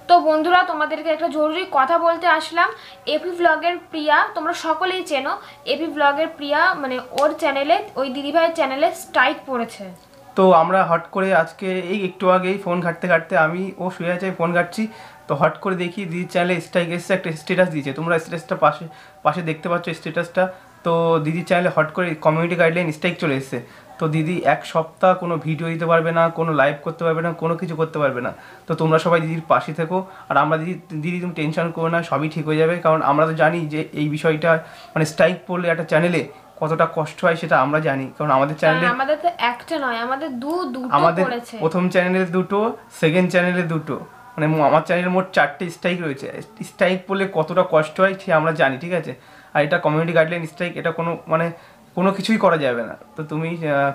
তো বন্ধুরা, তোমাদেরকে একটা জরুরি কথা বলতে আসলাম। এপি ব্লগের প্রিয়া, তোমরা সকলেই চেনো। এপি ব্লগের প্রিয়া মানে ওর চ্যানেলে, ওই দিদিভাইয়ের চ্যানেলে স্ট্রাইক পড়েছে। তো আমরা হট করে আজকে এই একটু আগেই ফোন ঘাঁটতে ঘাঁটতে আমি ও শুয়ে আছে, ফোন ঘাঁটছি। তো হট করে দেখি দিদির চ্যানেলে স্ট্রাইক এসছে, একটা স্ট্যাটাস দিয়েছে। তোমরা স্ট্যাটাসটা পাশে পাশে দেখতে পাচ্ছ স্ট্যাটাসটা। তো দিদির চ্যানেলে হট করে কমিউনিটি গাইডলাইন স্ট্রাইক চলে এসছে। তো দিদি এক সপ্তাহ কোনো ভিডিও দিতে পারবে না, কোনো লাইভ করতে পারবে না, কোনো কিছু করতে পারবে না। তো তোমরা সবাই দিদির পাশে থেকো। আর আমরা দিদি তুমি টেনশন করো না, সবই ঠিক হয়ে যাবে। কারণ আমরা তো জানি যে এই বিষয়টা মানে স্ট্রাইক পড়লে একটা চ্যানেলে কতটা কষ্ট হয় সেটা আমরা জানি। কারণ আমাদের চ্যানেলে আমাদের তো একটা নয়, আমাদের দুটো পড়েছে। প্রথম চ্যানেলে দুটো, সেকেন্ড চ্যানেলে দুটো, মানে আমার চ্যানেলে মোট 4টে স্ট্রাইক রয়েছে। স্ট্রাইক পড়লে কতটা কষ্ট হয় সে আমরা জানি, ঠিক আছে। আর এটা কমিউনিটি গাইডলাইন স্ট্রাইক, এটা কোনো কিছুই করা যাবে না। তো তুমি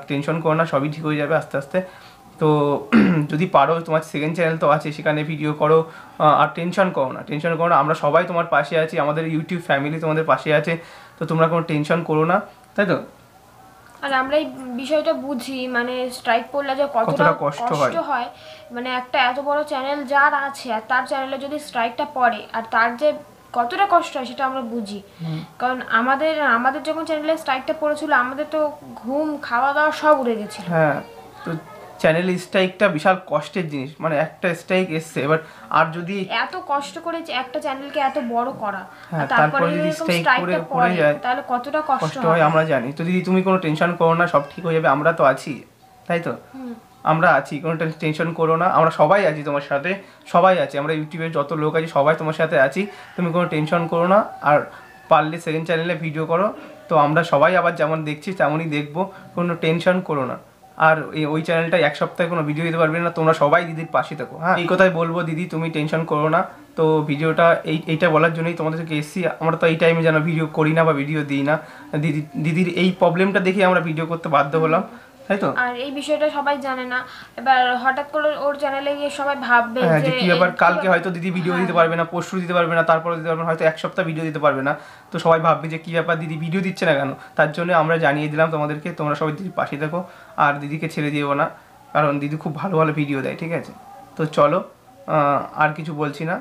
টেনশন করো না, সবই ঠিক হয়ে যাবে আস্তে আস্তে। তো যদি পারো, তোমার সেকেন্ড চ্যানেল তো আছে, সেখানে ভিডিও করো। আর টেনশন করো না, আমরা সবাই তোমার পাশে আছি, আমাদের ইউটিউব ফ্যামিলি তোমাদের পাশে আছে। তো তোমরা কোনো টেনশন করো না, তাই তো। আর আমরা এই বিষয়টা বুঝি, মানে স্ট্রাইক পড়লে যে কতটা কষ্ট হয়। মানে একটা এত বড় চ্যানেল যার আছে, আর তার চ্যানেলে যদি স্ট্রাইকটা পড়ে, আর তার যে কতটা কষ্ট হয় সেটা আমরা বুঝি। কারণ আমাদের আমাদের যখন চ্যানেলে স্ট্রাইকটা পড়েছিল, আমাদের তো ঘুম খাওয়া দাওয়া সব উড়ে গেছিল। হ্যাঁ, তো চ্যানেল স্ট্রাইকটা বিশাল কষ্টের জিনিস, মানে একটা স্ট্রাইক এসছে এবার। আর যদি এত কষ্ট করে একটা চ্যানেলকে এত বড় করা, হ্যাঁ, তারপরে যদি স্ট্রাইকটা পড়ে যায়, তাহলে কতটা কষ্ট হয় আমরা জানি। তো দিদি তুমি কোনো টেনশন করো না, সব ঠিক হয়ে যাবে, আমরা তো আছি, তাই তো। আমরা আছি, কোনো টেনশন করো না, আমরা সবাই আছি তোমার সাথে, সবাই আছি, আমরা ইউটিউবের যত লোক আছি সবাই তোমার সাথে আছি। তুমি কোনো টেনশন করো না। আর পারলে সেকেন্ড চ্যানেলে ভিডিও করো, তো আমরা সবাই আবার যেমন দেখছি তেমনই দেখবো, কোনো টেনশন করো না। আর ওই চ্যানেলটা এক সপ্তাহে কোনো ভিডিও দিতে পারবে না, তোমরা সবাই দিদির পাশে থাকো। হ্যাঁ, এই কথাই বলবো, দিদি তুমি টেনশন করো না। তো ভিডিওটা এইটা বলার জন্যই তোমাদেরকে এসেছি। আমরা তো এই টাইমে যেন ভিডিও করি না বা ভিডিও দিই না, দিদির এই প্রবলেমটা দেখে আমরা ভিডিও করতে বাধ্য হলাম, তাই তো। আর এই বিষয়টা সবাই জানে না, এবার হঠাৎ করে ওর চ্যানেলে গিয়ে সবাই ভাববে যে কি ব্যাপার, কালকে হয়তো দিদি ভিডিও দিতে পারবে না, পরশু দিতে পারবে না, তারপরে দিতে পারবে না, হয়তো এক সপ্তাহ ভিডিও দিতে পারবে না। তো সবাই ভাববে যে কি ব্যাপার, দিদি ভিডিও দিচ্ছে না কেন। তার জন্য আমরা জানিয়ে দিলাম তোমাদেরকে, তোমরা সবাই দিদির পাশে থাকো। আর দিদিকে ছেড়ে দিও না, কারণ দিদি খুব ভালো ভালো ভিডিও দেয়, ঠিক আছে। তো চলো, আর কিছু বলছি না।